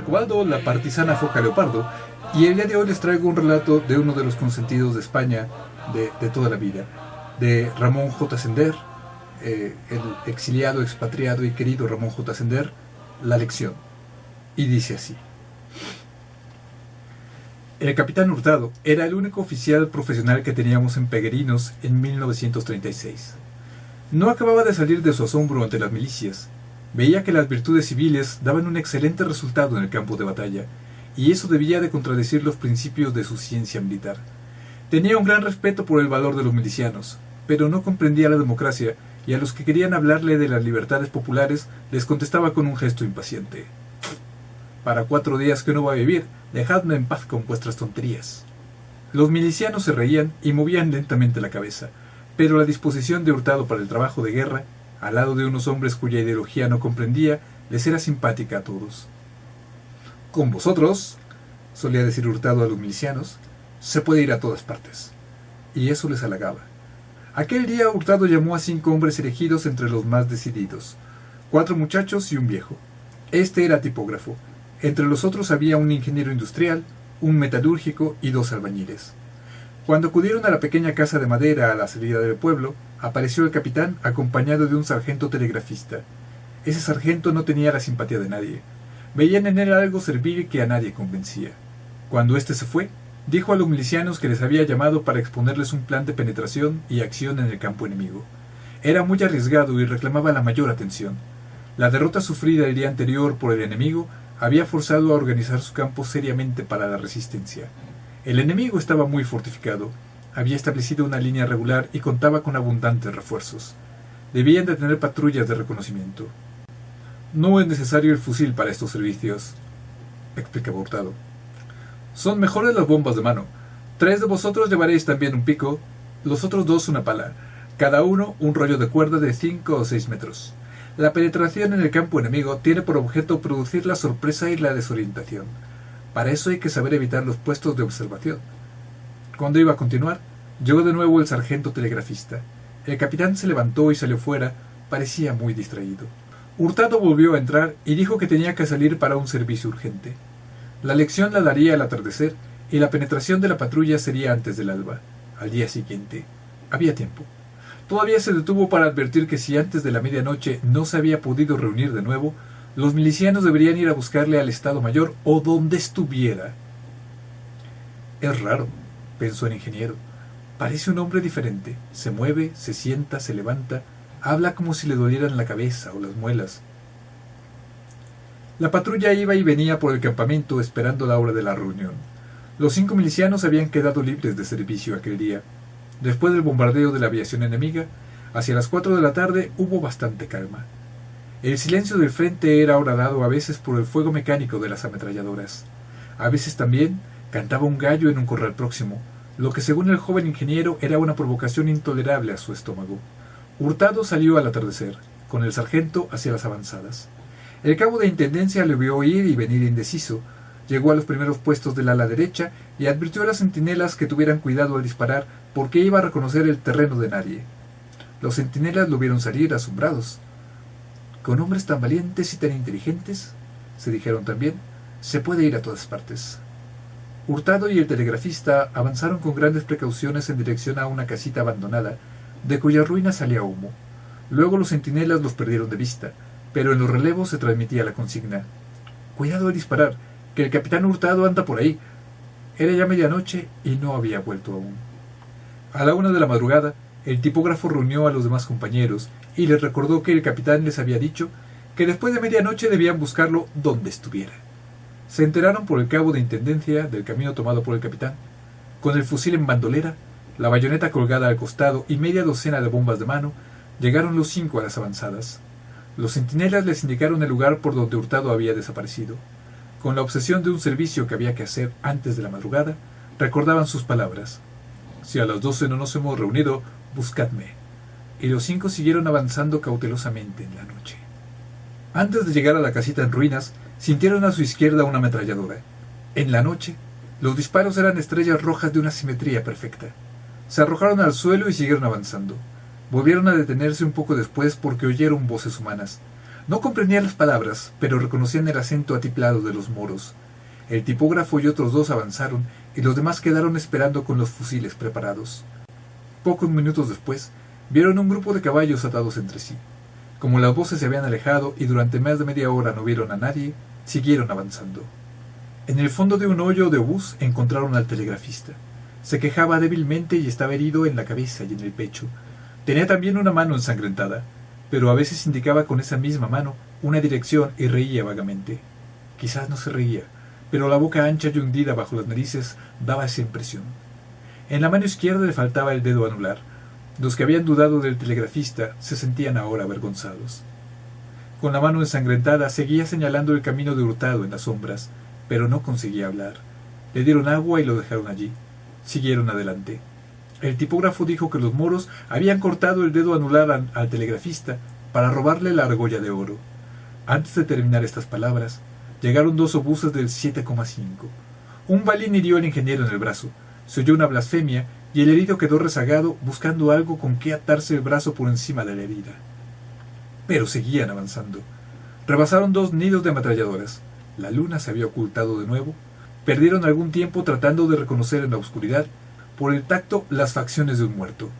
Arcobaldo, la partisana foca leopardo, y el día de hoy les traigo un relato de uno de los consentidos de España de toda la vida, de Ramón J. Sender, el exiliado, expatriado y querido Ramón J. Sender, La lección. Y dice así: el capitán Hurtado era el único oficial profesional que teníamos en Peguerinos en 1936. No acababa de salir de su asombro ante las milicias. Veía que las virtudes civiles daban un excelente resultado en el campo de batalla, y eso debía de contradecir los principios de su ciencia militar. Tenía un gran respeto por el valor de los milicianos, pero no comprendía la democracia, y a los que querían hablarle de las libertades populares les contestaba con un gesto impaciente: para 4 días que no va a vivir, dejadme en paz con vuestras tonterías. Los milicianos se reían y movían lentamente la cabeza, pero la disposición de Hurtado para el trabajo de guerra, al lado de unos hombres cuya ideología no comprendía, les era simpática a todos. Con vosotros, solía decir Hurtado a los milicianos, se puede ir a todas partes. Y eso les halagaba. Aquel día Hurtado llamó a 5 hombres elegidos entre los más decididos, 4 muchachos y un viejo. Este era tipógrafo. Entre los otros había un ingeniero industrial, un metalúrgico y 2 albañiles. Cuando acudieron a la pequeña casa de madera a la salida del pueblo, apareció el capitán acompañado de un sargento telegrafista. Ese sargento no tenía la simpatía de nadie. Veían en él algo servil que a nadie convencía. Cuando éste se fue, dijo a los milicianos que les había llamado para exponerles un plan de penetración y acción en el campo enemigo. Era muy arriesgado y reclamaba la mayor atención. La derrota sufrida el día anterior por el enemigo había forzado a organizar su campo seriamente para la resistencia. El enemigo estaba muy fortificado, había establecido una línea regular y contaba con abundantes refuerzos. Debían de tener patrullas de reconocimiento. No es necesario el fusil para estos servicios, explicaba Hurtado. Son mejores las bombas de mano. 3 de vosotros llevaréis también un pico, los otros 2 una pala, cada uno un rollo de cuerda de 5 o 6 metros. La penetración en el campo enemigo tiene por objeto producir la sorpresa y la desorientación. Para eso hay que saber evitar los puestos de observación. Cuando iba a continuar, llegó de nuevo el sargento telegrafista. El capitán se levantó y salió fuera, parecía muy distraído. Hurtado volvió a entrar y dijo que tenía que salir para un servicio urgente. La lección la daría al atardecer y la penetración de la patrulla sería antes del alba, al día siguiente. Había tiempo. Todavía se detuvo para advertir que si antes de la medianoche no se había podido reunir de nuevo, los milicianos deberían ir a buscarle al Estado Mayor o donde estuviera. Es raro, pensó el ingeniero. Parece un hombre diferente. Se mueve, se sienta, se levanta, habla como si le dolieran la cabeza o las muelas. La patrulla iba y venía por el campamento esperando la hora de la reunión. Los 5 milicianos habían quedado libres de servicio aquel día. Después del bombardeo de la aviación enemiga, hacia las 4 de la tarde hubo bastante calma. El silencio del frente era horadado a veces por el fuego mecánico de las ametralladoras. A veces también cantaba un gallo en un corral próximo, lo que según el joven ingeniero era una provocación intolerable a su estómago. Hurtado salió al atardecer, con el sargento hacia las avanzadas. El cabo de intendencia le vio ir y venir indeciso. Llegó a los primeros puestos del ala derecha y advirtió a las centinelas que tuvieran cuidado al disparar porque iba a reconocer el terreno de nadie. Los centinelas lo vieron salir asombrados. Con hombres tan valientes y tan inteligentes, se dijeron también, se puede ir a todas partes. Hurtado y el telegrafista avanzaron con grandes precauciones en dirección a una casita abandonada, de cuya ruina salía humo. Luego los centinelas los perdieron de vista, pero en los relevos se transmitía la consigna: cuidado al disparar, que el capitán Hurtado anda por ahí. Era ya medianoche y no había vuelto aún. A la 1 de la madrugada, el tipógrafo reunió a los demás compañeros y les recordó que el capitán les había dicho que después de medianoche debían buscarlo donde estuviera. Se enteraron por el cabo de intendencia del camino tomado por el capitán. Con el fusil en bandolera, la bayoneta colgada al costado y media docena de bombas de mano, llegaron los 5 a las avanzadas. Los centinelas les indicaron el lugar por donde Hurtado había desaparecido. Con la obsesión de un servicio que había que hacer antes de la madrugada, recordaban sus palabras: si a las 12 no nos hemos reunido, buscadme. Y los 5 siguieron avanzando cautelosamente en la noche. Antes de llegar a la casita en ruinas, sintieron a su izquierda una ametralladora. En la noche, los disparos eran estrellas rojas de una simetría perfecta. Se arrojaron al suelo y siguieron avanzando. Volvieron a detenerse un poco después porque oyeron voces humanas. No comprendían las palabras, pero reconocían el acento atiplado de los moros. El tipógrafo y otros dos avanzaron, y los demás quedaron esperando con los fusiles preparados. Pocos minutos después, vieron un grupo de caballos atados entre sí. Como las voces se habían alejado y durante más de media hora no vieron a nadie, siguieron avanzando. En el fondo de un hoyo de obús encontraron al telegrafista. Se quejaba débilmente y estaba herido en la cabeza y en el pecho. Tenía también una mano ensangrentada, pero a veces indicaba con esa misma mano una dirección y reía vagamente. Quizás no se reía, pero la boca ancha y hundida bajo las narices daba esa impresión. En la mano izquierda le faltaba el dedo anular. Los que habían dudado del telegrafista se sentían ahora avergonzados. Con la mano ensangrentada seguía señalando el camino de Hurtado en las sombras, pero no conseguía hablar. Le dieron agua y lo dejaron allí. Siguieron adelante. El tipógrafo dijo que los moros habían cortado el dedo anular al telegrafista para robarle la argolla de oro. Antes de terminar estas palabras, llegaron dos obuses del 7,5. Un balín hirió al ingeniero en el brazo. Se oyó una blasfemia y el herido quedó rezagado buscando algo con que atarse el brazo por encima de la herida. Pero seguían avanzando. Rebasaron dos nidos de ametralladoras. La luna se había ocultado de nuevo. Perdieron algún tiempo tratando de reconocer en la oscuridad, por el tacto, las facciones de un muerto.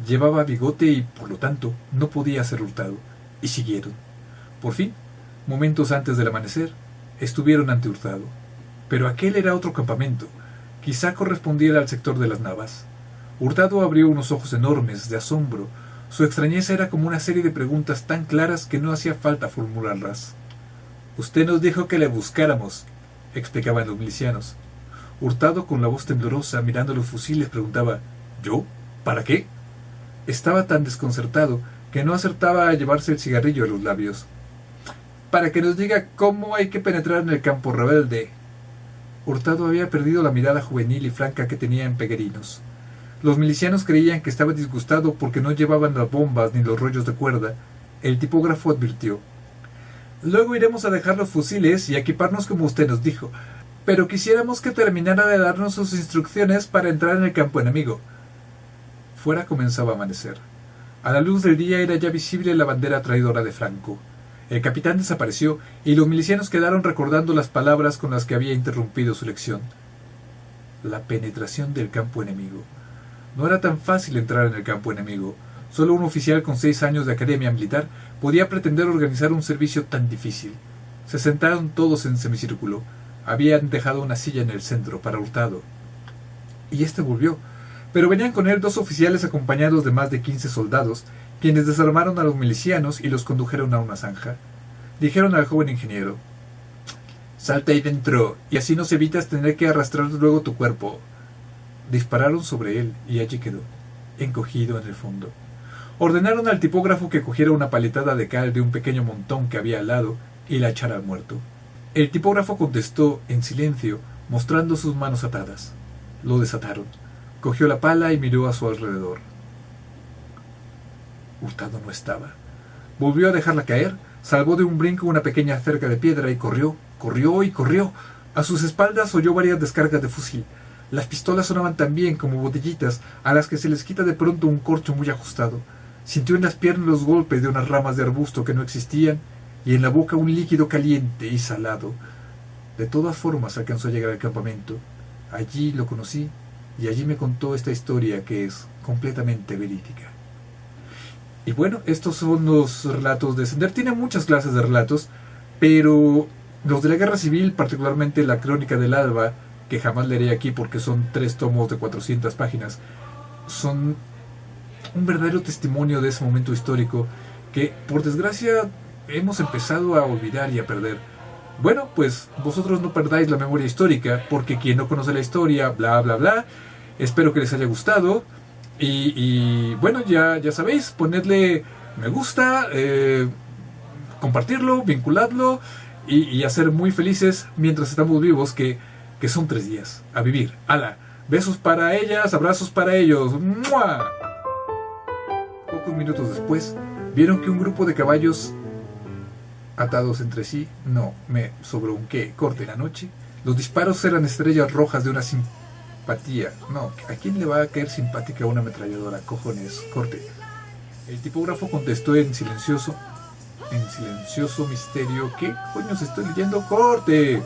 Llevaba bigote y, por lo tanto, no podía ser Hurtado. Y siguieron. Por fin, momentos antes del amanecer, estuvieron ante Hurtado. Pero aquel era otro campamento. Quizá correspondiera al sector de las Navas. Hurtado abrió unos ojos enormes, de asombro. Su extrañeza era como una serie de preguntas tan claras que no hacía falta formularlas. «Usted nos dijo que le buscáramos», explicaban los milicianos. Hurtado, con la voz temblorosa, mirando los fusiles, preguntaba: «¿Yo? ¿Para qué?». Estaba tan desconcertado que no acertaba a llevarse el cigarrillo a los labios. «Para que nos diga cómo hay que penetrar en el campo rebelde». Hurtado había perdido la mirada juvenil y franca que tenía en Peguerinos. Los milicianos creían que estaba disgustado porque no llevaban las bombas ni los rollos de cuerda. El tipógrafo advirtió: «Luego iremos a dejar los fusiles y a equiparnos como usted nos dijo, pero quisiéramos que terminara de darnos sus instrucciones para entrar en el campo enemigo». Fuera comenzaba a amanecer. A la luz del día era ya visible la bandera traidora de Franco. El capitán desapareció y los milicianos quedaron recordando las palabras con las que había interrumpido su lección. La penetración del campo enemigo. No era tan fácil entrar en el campo enemigo. Solo un oficial con 6 años de academia militar podía pretender organizar un servicio tan difícil. Se sentaron todos en semicírculo. Habían dejado una silla en el centro para Hurtado. Y éste volvió. Pero venían con él 2 oficiales acompañados de más de 15 soldados, quienes desarmaron a los milicianos y los condujeron a una zanja. Dijeron al joven ingeniero: «Salta ahí dentro, y así nos evitas tener que arrastrar luego tu cuerpo». Dispararon sobre él, y allí quedó, encogido en el fondo. Ordenaron al tipógrafo que cogiera una paletada de cal de un pequeño montón que había al lado y la echara al muerto. El tipógrafo contestó en silencio, mostrando sus manos atadas. Lo desataron. Cogió la pala y miró a su alrededor. Hurtado no estaba. Volvió a dejarla caer, salvó de un brinco una pequeña cerca de piedra y corrió, corrió y corrió. A sus espaldas oyó varias descargas de fusil. Las pistolas sonaban también como botellitas a las que se les quita de pronto un corcho muy ajustado. Sintió en las piernas los golpes de unas ramas de arbusto que no existían y en la boca un líquido caliente y salado. De todas formas alcanzó a llegar al campamento. Allí lo conocí y allí me contó esta historia que es completamente verídica. Y bueno, estos son los relatos de Sender. Tiene muchas clases de relatos, pero los de la Guerra Civil, particularmente la Crónica del Alba, que jamás leeré aquí porque son 3 tomos de 400 páginas, son un verdadero testimonio de ese momento histórico que, por desgracia, hemos empezado a olvidar y a perder. Bueno, pues vosotros no perdáis la memoria histórica, porque quien no conoce la historia, bla bla bla. Espero que les haya gustado. Y bueno, ya sabéis, ponedle me gusta, compartirlo, vinculadlo y hacer muy felices mientras estamos vivos, que son 3 días. A vivir. ¡Hala! Besos para ellas, abrazos para ellos. ¡Mua! Pocos minutos después, vieron que un grupo de caballos atados entre sí, sobre un qué, corte la noche. Los disparos eran estrellas rojas de una simpatía. No, ¿a quién le va a caer simpática una ametralladora? Cojones, corte. El tipógrafo contestó en silencioso: en silencioso misterio. ¿Qué coños estoy leyendo? ¡Corte!